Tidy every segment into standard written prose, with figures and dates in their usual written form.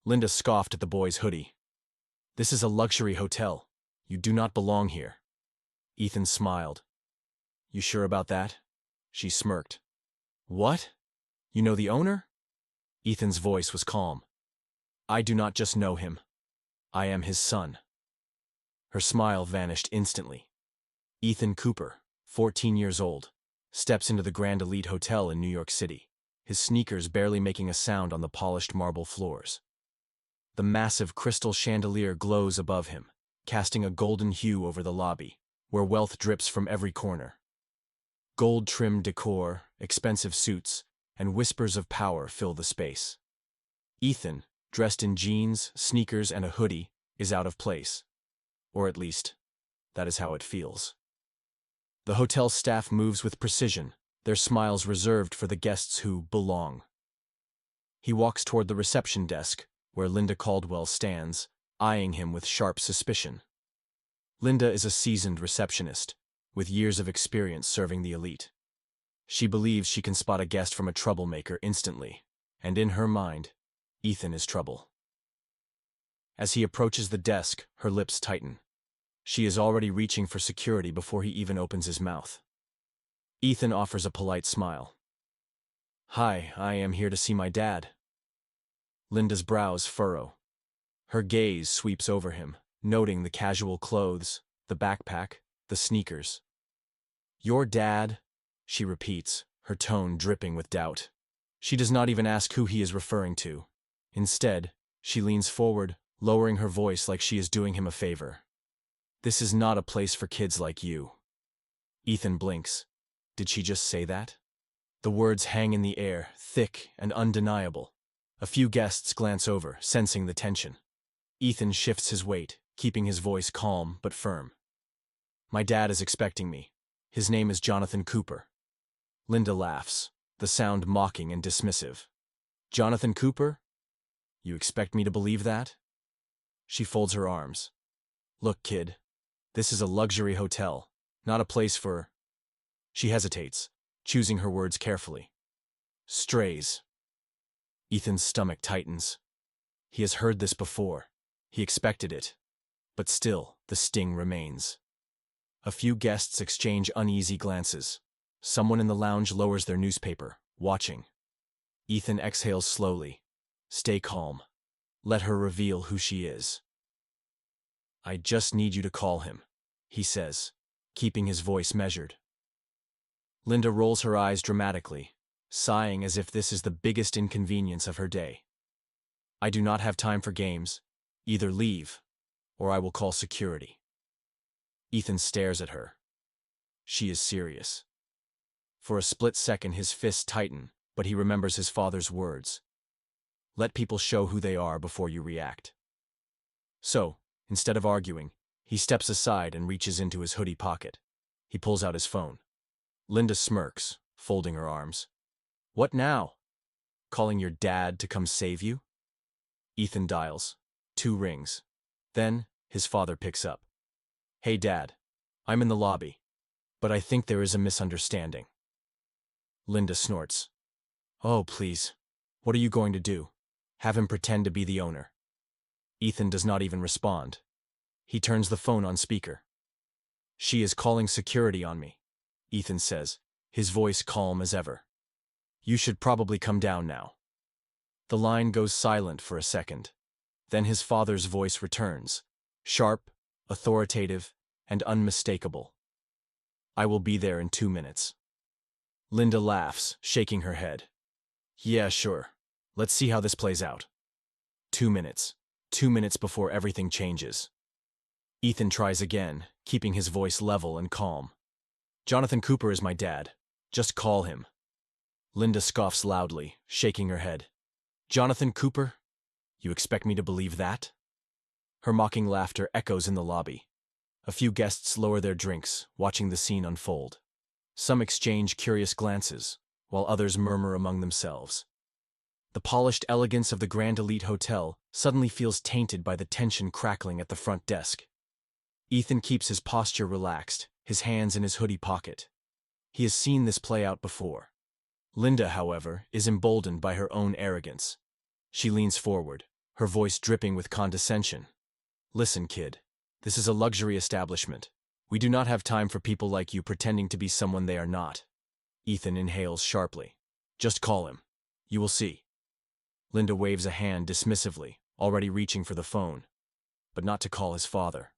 Linda scoffed at the boy's hoodie. "This is a luxury hotel. You do not belong here." Ethan smiled. "You sure about that?" She smirked. "What? You know the owner?" Ethan's voice was calm. "I do not just know him. I am his son." Her smile vanished instantly. Ethan Cooper, 14 years old, steps into the Grand Elite Hotel in New York City, his sneakers barely making a sound on the polished marble floors. The massive crystal chandelier glows above him, casting a golden hue over the lobby, where wealth drips from every corner. Gold-trimmed decor, expensive suits, and whispers of power fill the space. Ethan, dressed in jeans, sneakers, and a hoodie, is out of place. Or at least, that is how it feels. The hotel staff moves with precision, their smiles reserved for the guests who belong. He walks toward the reception desk, where Linda Caldwell stands, eyeing him with sharp suspicion. Linda is a seasoned receptionist, with years of experience serving the elite. She believes she can spot a guest from a troublemaker instantly, and in her mind, Ethan is trouble. As he approaches the desk, her lips tighten. She is already reaching for security before he even opens his mouth. Ethan offers a polite smile. "Hi, I am here to see my dad." Linda's brows furrow. Her gaze sweeps over him, noting the casual clothes, the backpack, the sneakers. "Your dad?" she repeats, her tone dripping with doubt. She does not even ask who he is referring to. Instead, she leans forward, lowering her voice like she is doing him a favor. "This is not a place for kids like you." Ethan blinks. Did she just say that? The words hang in the air, thick and undeniable. A few guests glance over, sensing the tension. Ethan shifts his weight, keeping his voice calm but firm. "My dad is expecting me. His name is Jonathan Cooper." Linda laughs, the sound mocking and dismissive. "Jonathan Cooper? You expect me to believe that?" She folds her arms. "Look, kid, this is a luxury hotel, not a place for—" She hesitates, choosing her words carefully. "Strays." Ethan's stomach tightens. He has heard this before. He expected it. But still, the sting remains. A few guests exchange uneasy glances. Someone in the lounge lowers their newspaper, watching. Ethan exhales slowly. "Stay calm. Let her reveal who she is." "I just need you to call him," he says, keeping his voice measured. Linda rolls her eyes dramatically, sighing as if this is the biggest inconvenience of her day. "I do not have time for games. Either leave, or I will call security." Ethan stares at her. She is serious. For a split second his fists tighten, but he remembers his father's words. Let people show who they are before you react. So, instead of arguing, he steps aside and reaches into his hoodie pocket. He pulls out his phone. Linda smirks, folding her arms. "What now? Calling your dad to come save you?" Ethan dials. 2 rings. Then, his father picks up. "Hey, Dad. I'm in the lobby. But I think there is a misunderstanding." Linda snorts. "Oh, please. What are you going to do? Have him pretend to be the owner?" Ethan does not even respond. He turns the phone on speaker. "She is calling security on me," Ethan says, his voice calm as ever. "You should probably come down now." The line goes silent for a second. Then his father's voice returns, sharp, authoritative, and unmistakable. "I will be there in 2 minutes." Linda laughs, shaking her head. "Yeah, sure. Let's see how this plays out." 2 minutes. 2 minutes before everything changes. Ethan tries again, keeping his voice level and calm. "Jonathan Cooper is my dad. Just call him." Linda scoffs loudly, shaking her head. "Jonathan Cooper? You expect me to believe that?" Her mocking laughter echoes in the lobby. A few guests lower their drinks, watching the scene unfold. Some exchange curious glances, while others murmur among themselves. The polished elegance of the Grand Elite Hotel suddenly feels tainted by the tension crackling at the front desk. Ethan keeps his posture relaxed, his hands in his hoodie pocket. He has seen this play out before. Linda, however, is emboldened by her own arrogance. She leans forward, her voice dripping with condescension. Listen, kid. This is a luxury establishment. We do not have time for people like you pretending to be someone they are not. Ethan inhales sharply. Just call him. You will see. Linda waves a hand dismissively, already reaching for the phone. But not to call his father.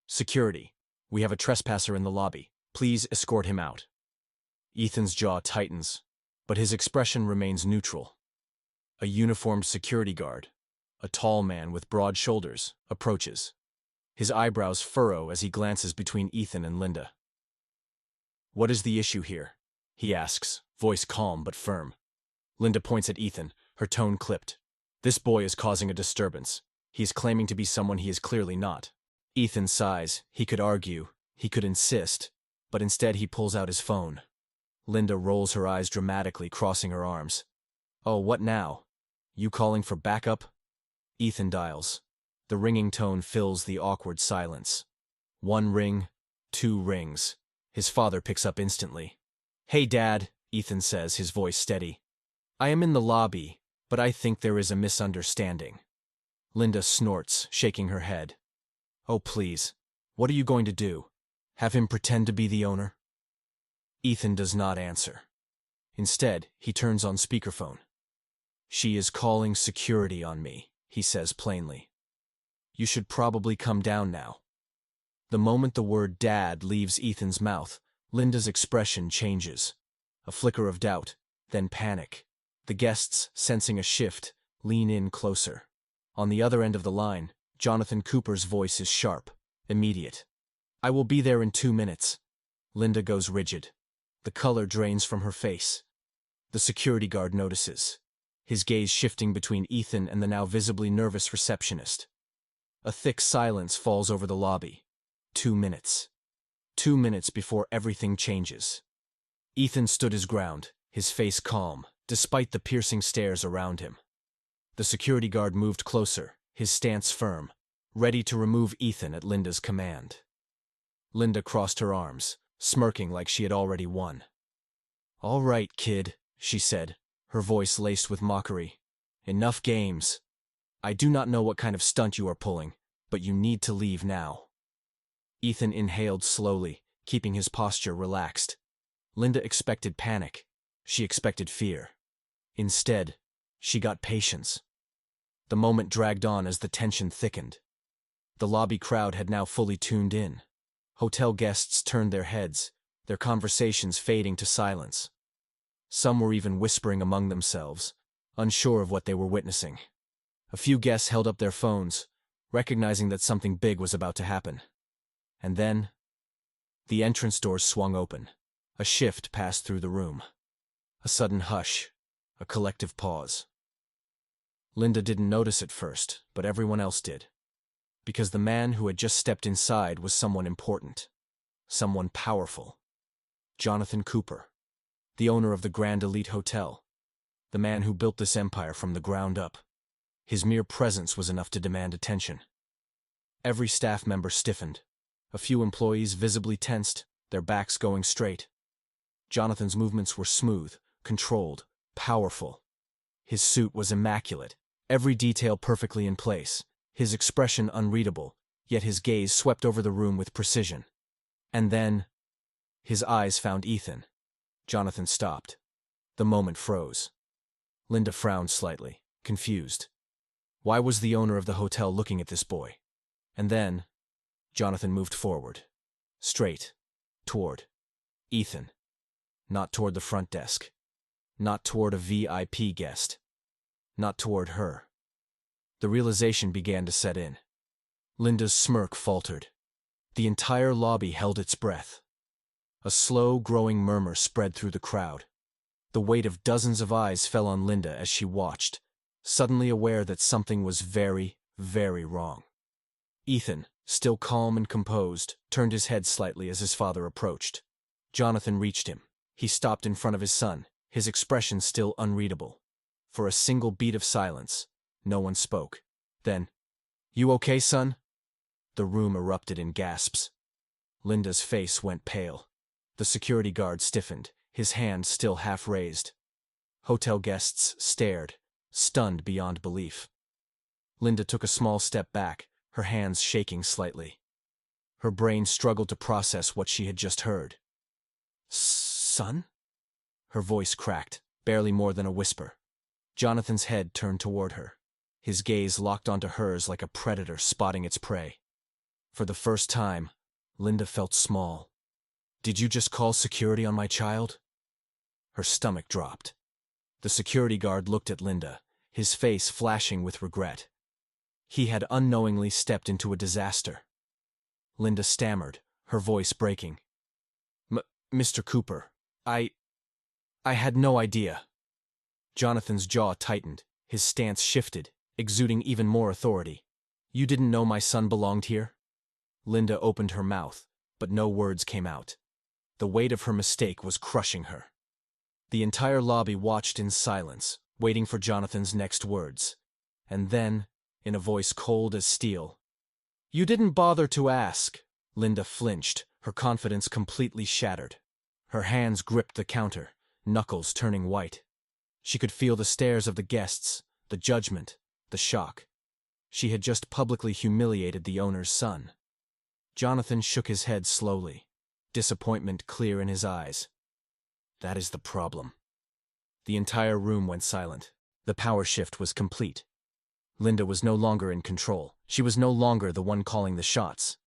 Security. We have a trespasser in the lobby. Please escort him out. Ethan's jaw tightens, but his expression remains neutral. A uniformed security guard, a tall man with broad shoulders, approaches. His eyebrows furrow as he glances between Ethan and Linda. What is the issue here? He asks, voice calm but firm. Linda points at Ethan, her tone clipped. This boy is causing a disturbance. He is claiming to be someone he is clearly not. Ethan sighs. He could argue, he could insist, but instead he pulls out his phone. Linda rolls her eyes dramatically, crossing her arms. Oh, what now? You calling for backup? Ethan dials. The ringing tone fills the awkward silence. 1 ring, 2 rings. His father picks up instantly. Hey, Dad, Ethan says, his voice steady. I am in the lobby, but I think there is a misunderstanding. Linda snorts, shaking her head. Oh, please. What are you going to do? Have him pretend to be the owner? Ethan does not answer. Instead, he turns on speakerphone. She is calling security on me, he says plainly. You should probably come down now. The moment the word Dad leaves Ethan's mouth, Linda's expression changes. A flicker of doubt, then panic. The guests, sensing a shift, lean in closer. On the other end of the line, Jonathan Cooper's voice is sharp, immediate. I will be there in 2 minutes. Linda goes rigid. The color drains from her face. The security guard notices, his gaze shifting between Ethan and the now visibly nervous receptionist. A thick silence falls over the lobby. 2 minutes. 2 minutes before everything changes. Ethan stood his ground, his face calm, despite the piercing stares around him. The security guard moved closer, his stance firm, ready to remove Ethan at Linda's command. Linda crossed her arms, smirking like she had already won. All right, kid, she said, her voice laced with mockery. Enough games. I do not know what kind of stunt you are pulling, but you need to leave now. Ethan inhaled slowly, keeping his posture relaxed. Linda expected panic. She expected fear. Instead, she got patience. The moment dragged on as the tension thickened. The lobby crowd had now fully tuned in. Hotel guests turned their heads, their conversations fading to silence. Some were even whispering among themselves, unsure of what they were witnessing. A few guests held up their phones, recognizing that something big was about to happen. And then, the entrance doors swung open. A shift passed through the room. A sudden hush, a collective pause. Linda didn't notice at first, but everyone else did. Because the man who had just stepped inside was someone important. Someone powerful. Jonathan Cooper, the owner of the Grand Elite Hotel. The man who built this empire from the ground up. His mere presence was enough to demand attention. Every staff member stiffened. A few employees visibly tensed, their backs going straight. Jonathan's movements were smooth, controlled, powerful. His suit was immaculate, every detail perfectly in place, his expression unreadable, yet his gaze swept over the room with precision. And then, his eyes found Ethan. Jonathan stopped. The moment froze. Linda frowned slightly, confused. Why was the owner of the hotel looking at this boy? And then, Jonathan moved forward. Straight. Toward Ethan. Not toward the front desk. Not toward a VIP guest. Not toward her. The realization began to set in. Linda's smirk faltered. The entire lobby held its breath. A slow, growing murmur spread through the crowd. The weight of dozens of eyes fell on Linda as she watched, suddenly aware that something was very, very wrong. Ethan, still calm and composed, turned his head slightly as his father approached. Jonathan reached him. He stopped in front of his son, his expression still unreadable. For a single beat of silence, no one spoke. Then, "You okay, son?" The room erupted in gasps. Linda's face went pale. The security guard stiffened, his hand still half raised. Hotel guests stared, stunned beyond belief. Linda took a small step back, her hands shaking slightly. Her brain struggled to process what she had just heard. Son? Her voice cracked, barely more than a whisper. Jonathan's head turned toward her. His gaze locked onto hers like a predator spotting its prey. For the first time, Linda felt small. Did you just call security on my child? Her stomach dropped. The security guard looked at Linda, his face flashing with regret. He had unknowingly stepped into a disaster. Linda stammered, her voice breaking. Mr. Cooper, I had no idea. Jonathan's jaw tightened, his stance shifted, exuding even more authority. You didn't know my son belonged here? Linda opened her mouth, but no words came out. The weight of her mistake was crushing her. The entire lobby watched in silence, waiting for Jonathan's next words. And then, in a voice cold as steel, "You didn't bother to ask." Linda flinched, her confidence completely shattered. Her hands gripped the counter, knuckles turning white. She could feel the stares of the guests, the judgment, the shock. She had just publicly humiliated the owner's son. Jonathan shook his head slowly, disappointment clear in his eyes. That is the problem. The entire room went silent. The power shift was complete. Linda was no longer in control. She was no longer the one calling the shots.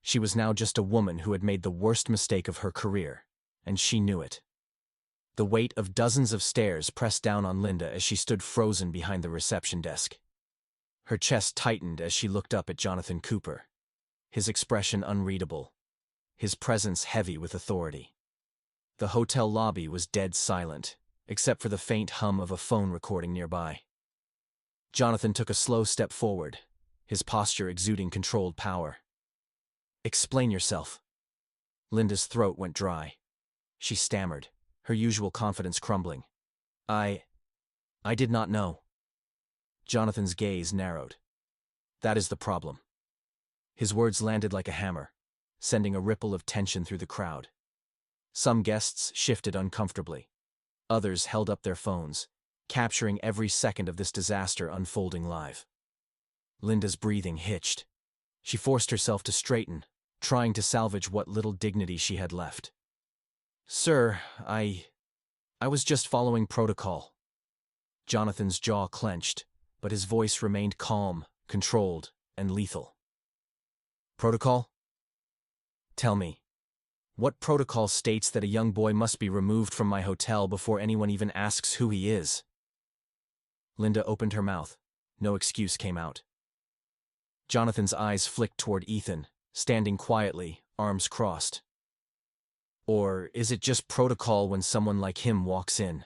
She was now just a woman who had made the worst mistake of her career, and she knew it. The weight of dozens of stares pressed down on Linda as she stood frozen behind the reception desk. Her chest tightened as she looked up at Jonathan Cooper, his expression unreadable, his presence heavy with authority. The hotel lobby was dead silent, except for the faint hum of a phone recording nearby. Jonathan took a slow step forward, his posture exuding controlled power. Explain yourself. Linda's throat went dry. She stammered, her usual confidence crumbling. I did not know. Jonathan's gaze narrowed. That is the problem. His words landed like a hammer, sending a ripple of tension through the crowd. Some guests shifted uncomfortably. Others held up their phones, capturing every second of this disaster unfolding live. Linda's breathing hitched. She forced herself to straighten, trying to salvage what little dignity she had left. Sir, I was just following protocol. Jonathan's jaw clenched, but his voice remained calm, controlled, and lethal. Protocol? Tell me, what protocol states that a young boy must be removed from my hotel before anyone even asks who he is? Linda opened her mouth. No excuse came out. Jonathan's eyes flicked toward Ethan, standing quietly, arms crossed. Or is it just protocol when someone like him walks in?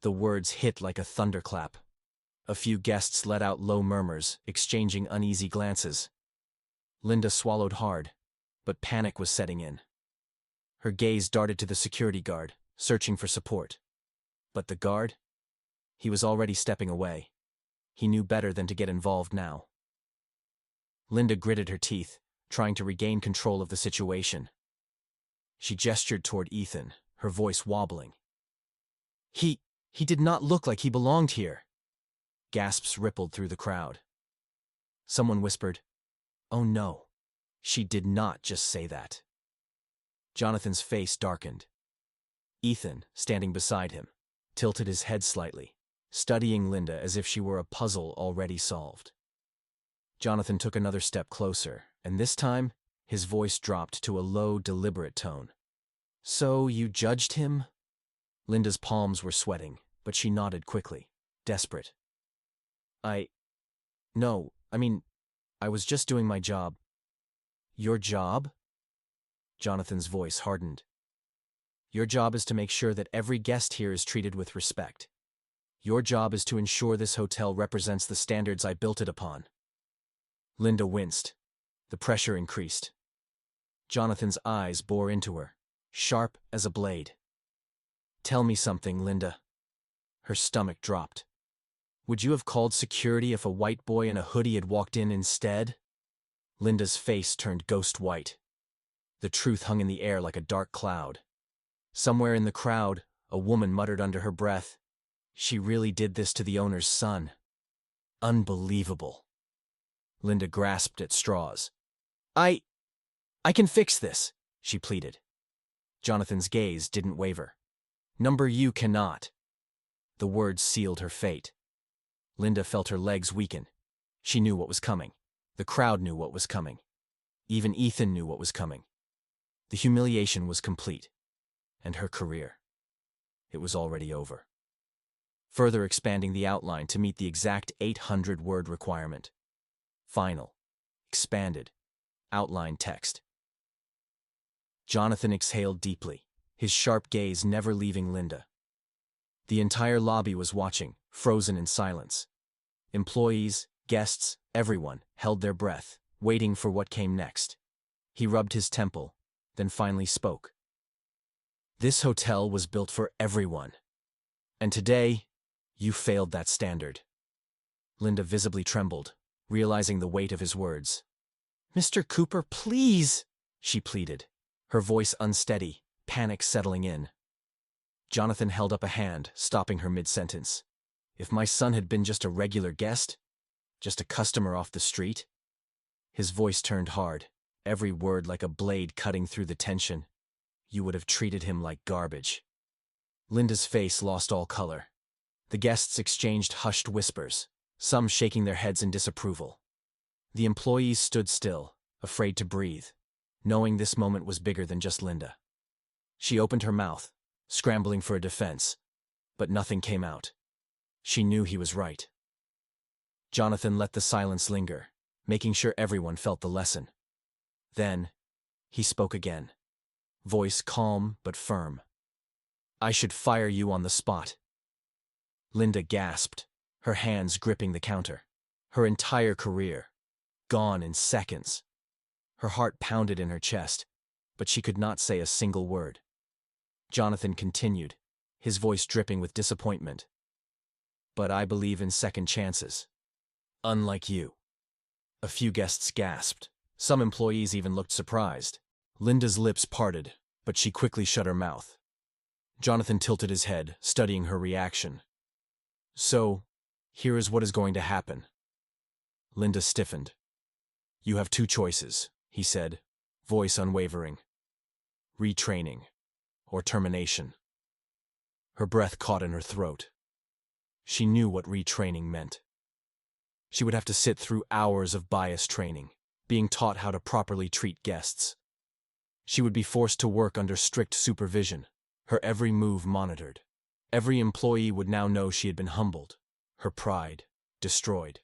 The words hit like a thunderclap. A few guests let out low murmurs, exchanging uneasy glances. Linda swallowed hard, but panic was setting in. Her gaze darted to the security guard, searching for support. But the guard? He was already stepping away. He knew better than to get involved now. Linda gritted her teeth, trying to regain control of the situation. She gestured toward Ethan, her voice wobbling. He did not look like he belonged here. Gasps rippled through the crowd. Someone whispered, "Oh no, she did not just say that." Jonathan's face darkened. Ethan, standing beside him, tilted his head slightly, studying Linda as if she were a puzzle already solved. Jonathan took another step closer, and this time, his voice dropped to a low, deliberate tone. So you judged him? Linda's palms were sweating, but she nodded quickly, desperate. No, I was just doing my job. Your job? Jonathan's voice hardened. Your job is to make sure that every guest here is treated with respect. Your job is to ensure this hotel represents the standards I built it upon. Linda winced. The pressure increased. Jonathan's eyes bore into her, sharp as a blade. Tell me something, Linda. Her stomach dropped. Would you have called security if a white boy in a hoodie had walked in instead? Linda's face turned ghost white. The truth hung in the air like a dark cloud. Somewhere in the crowd, a woman muttered under her breath, "She really did this to the owner's son." Unbelievable. Linda grasped at straws. I can fix this, she pleaded. Jonathan's gaze didn't waver. Number you cannot. The words sealed her fate. Linda felt her legs weaken. She knew what was coming. The crowd knew what was coming. Even Ethan knew what was coming. The humiliation was complete. And her career. It was already over. Further expanding the outline to meet the exact 800-word requirement. Final. Expanded. Outline text. Jonathan exhaled deeply, his sharp gaze never leaving Linda. The entire lobby was watching, frozen in silence. Employees, guests, everyone held their breath, waiting for what came next. He rubbed his temple, then finally spoke. This hotel was built for everyone. And today, you failed that standard. Linda visibly trembled, realizing the weight of his words. Mr. Cooper, please, she pleaded, her voice unsteady, panic settling in. Jonathan held up a hand, stopping her mid-sentence. If my son had been just a regular guest, just a customer off the street. His voice turned hard, every word like a blade cutting through the tension. You would have treated him like garbage. Linda's face lost all color. The guests exchanged hushed whispers, some shaking their heads in disapproval. The employees stood still, afraid to breathe, knowing this moment was bigger than just Linda. She opened her mouth, scrambling for a defense, but nothing came out. She knew he was right. Jonathan let the silence linger, making sure everyone felt the lesson. Then, he spoke again, voice calm but firm. I should fire you on the spot. Linda gasped, her hands gripping the counter. Her entire career, gone in seconds. Her heart pounded in her chest, but she could not say a single word. Jonathan continued, his voice dripping with disappointment. But I believe in second chances. Unlike you. A few guests gasped. Some employees even looked surprised. Linda's lips parted, but she quickly shut her mouth. Jonathan tilted his head, studying her reaction. So, here is what is going to happen. Linda stiffened. You have two choices, he said, voice unwavering. Retraining, or termination. Her breath caught in her throat. She knew what retraining meant. She would have to sit through hours of bias training, being taught how to properly treat guests. She would be forced to work under strict supervision, her every move monitored. Every employee would now know she had been humbled, her pride destroyed.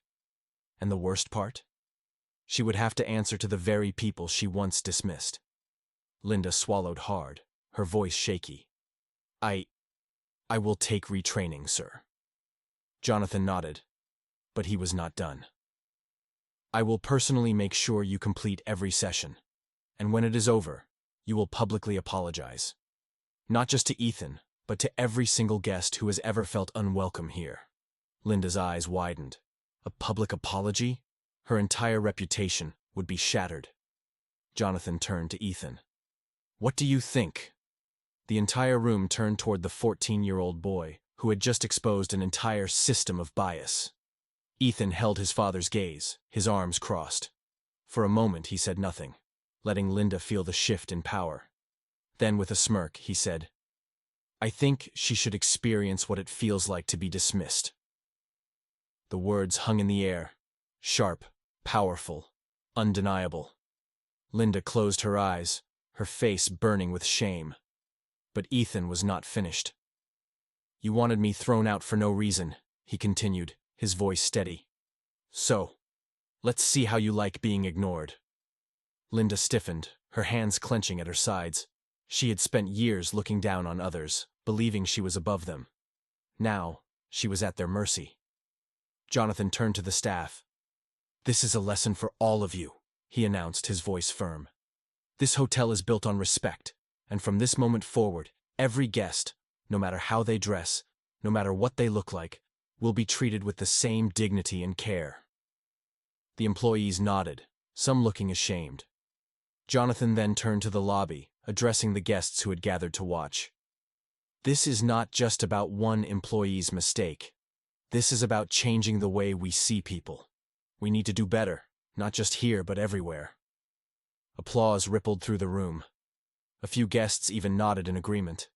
And the worst part? She would have to answer to the very people she once dismissed. Linda swallowed hard, her voice shaky. I will take retraining, sir. Jonathan nodded, but he was not done. I will personally make sure you complete every session, and when it is over, you will publicly apologize. Not just to Ethan, but to every single guest who has ever felt unwelcome here. Linda's eyes widened. A public apology? Her entire reputation would be shattered. Jonathan turned to Ethan. What do you think? The entire room turned toward the 14-year-old boy, who had just exposed an entire system of bias. Ethan held his father's gaze, his arms crossed. For a moment he said nothing, letting Linda feel the shift in power. Then with a smirk, he said, I think she should experience what it feels like to be dismissed. The words hung in the air, sharp, powerful, undeniable. Linda closed her eyes, her face burning with shame. But Ethan was not finished. You wanted me thrown out for no reason, he continued, his voice steady. So, let's see how you like being ignored. Linda stiffened, her hands clenching at her sides. She had spent years looking down on others, believing she was above them. Now, she was at their mercy. Jonathan turned to the staff. This is a lesson for all of you, he announced, his voice firm. This hotel is built on respect, and from this moment forward, every guest, no matter how they dress, no matter what they look like, will be treated with the same dignity and care. The employees nodded, some looking ashamed. Jonathan then turned to the lobby, addressing the guests who had gathered to watch. This is not just about one employee's mistake. This is about changing the way we see people. We need to do better, not just here but everywhere. Applause rippled through the room. A few guests even nodded in agreement.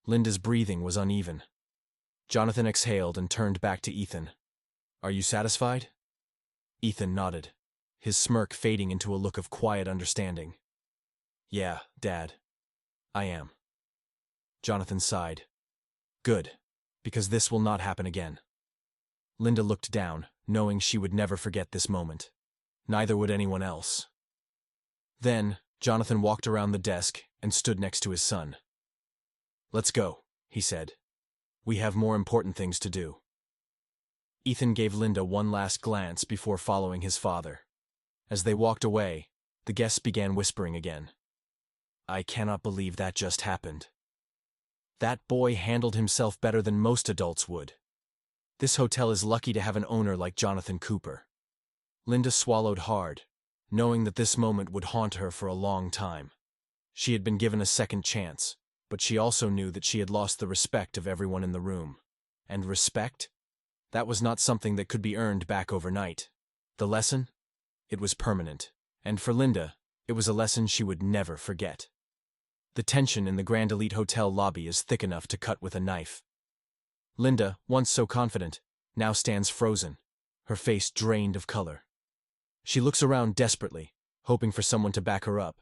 Linda's breathing was uneven. Jonathan exhaled and turned back to Ethan. "Are you satisfied?" Ethan nodded, his smirk fading into a look of quiet understanding. "Yeah, Dad. I am." Jonathan sighed. "Good, because this will not happen again." Linda looked down, knowing she would never forget this moment. Neither would anyone else. Then, Jonathan walked around the desk and stood next to his son. "Let's go," he said. "We have more important things to do." Ethan gave Linda one last glance before following his father. As they walked away, the guests began whispering again. "I cannot believe that just happened. That boy handled himself better than most adults would. This hotel is lucky to have an owner like Jonathan Cooper." Linda swallowed hard, knowing that this moment would haunt her for a long time. She had been given a second chance, but she also knew that she had lost the respect of everyone in the room. And respect? That was not something that could be earned back overnight. The lesson? It was permanent. And for Linda, it was a lesson she would never forget. The tension in the Grand Elite Hotel lobby is thick enough to cut with a knife. Linda, once so confident, now stands frozen, her face drained of color. She looks around desperately, hoping for someone to back her up.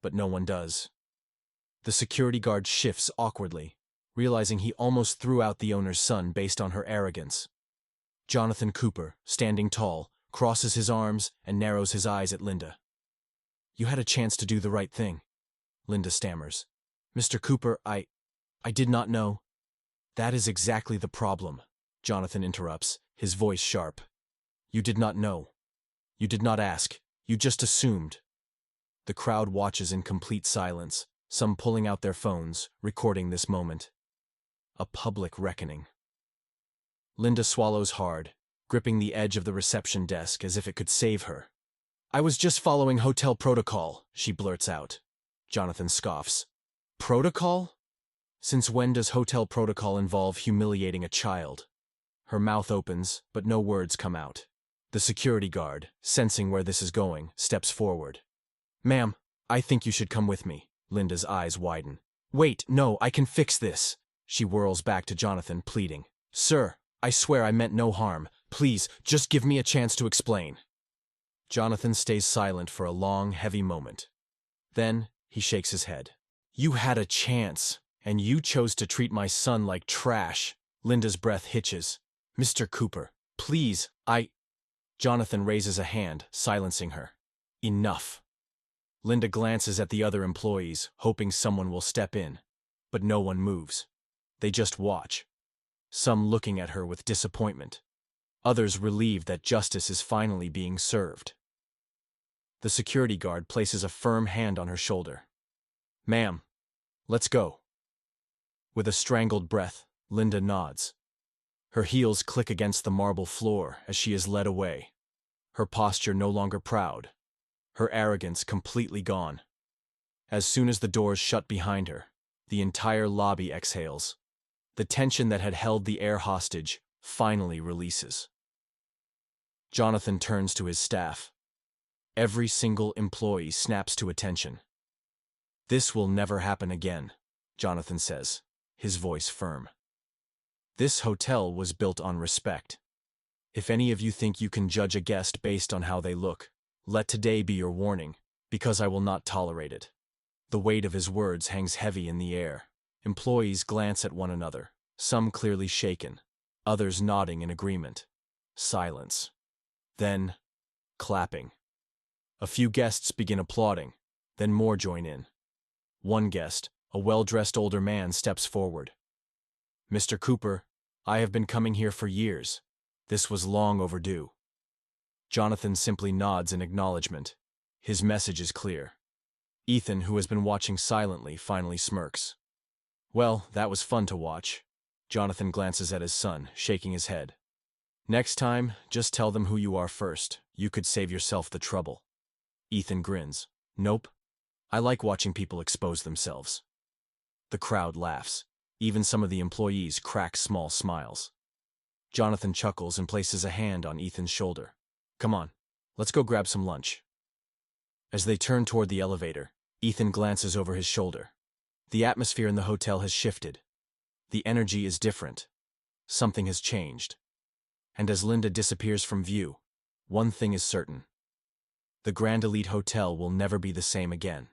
But no one does. The security guard shifts awkwardly, realizing he almost threw out the owner's son based on her arrogance. Jonathan Cooper, standing tall, crosses his arms and narrows his eyes at Linda. "You had a chance to do the right thing," Linda stammers. "Mr. Cooper, I did not know." "That is exactly the problem," Jonathan interrupts, his voice sharp. "You did not know. You did not ask. You just assumed." The crowd watches in complete silence, some pulling out their phones, recording this moment. A public reckoning. Linda swallows hard, gripping the edge of the reception desk as if it could save her. "I was just following hotel protocol," she blurts out. Jonathan scoffs. "Protocol? Since when does hotel protocol involve humiliating a child?" Her mouth opens, but no words come out. The security guard, sensing where this is going, steps forward. "Ma'am, I think you should come with me." Linda's eyes widen. "Wait, no, I can fix this." She whirls back to Jonathan, pleading. "Sir, I swear I meant no harm. Please, just give me a chance to explain." Jonathan stays silent for a long, heavy moment. Then, he shakes his head. "You had a chance, and you chose to treat my son like trash." Linda's breath hitches. "Mr. Cooper, please, Jonathan raises a hand, silencing her. "Enough." Linda glances at the other employees, hoping someone will step in. But no one moves. They just watch. Some looking at her with disappointment. Others relieved that justice is finally being served. The security guard places a firm hand on her shoulder. "Ma'am, let's go." With a strangled breath, Linda nods. Her heels click against the marble floor as she is led away. Her posture no longer proud. Her arrogance completely gone. As soon as the doors shut behind her, the entire lobby exhales. The tension that had held the air hostage finally releases. Jonathan turns to his staff. Every single employee snaps to attention. "This will never happen again," Jonathan says, his voice firm. "This hotel was built on respect. If any of you think you can judge a guest based on how they look, let today be your warning, because I will not tolerate it." The weight of his words hangs heavy in the air. Employees glance at one another, some clearly shaken, others nodding in agreement. Silence. Then, clapping. A few guests begin applauding, then more join in. One guest, a well-dressed older man, steps forward. "Mr. Cooper, I have been coming here for years. This was long overdue." Jonathan simply nods in acknowledgement. His message is clear. Ethan, who has been watching silently, finally smirks. "Well, that was fun to watch." Jonathan glances at his son, shaking his head. "Next time, just tell them who you are first. You could save yourself the trouble." Ethan grins. "Nope. I like watching people expose themselves." The crowd laughs. Even some of the employees crack small smiles. Jonathan chuckles and places a hand on Ethan's shoulder. Come on, let's go grab some lunch. As they turn toward the elevator, Ethan glances over his shoulder. The atmosphere in the hotel has shifted. The energy is different. Something has changed. And as Linda disappears from view, one thing is certain. The Grand Elite Hotel will never be the same again.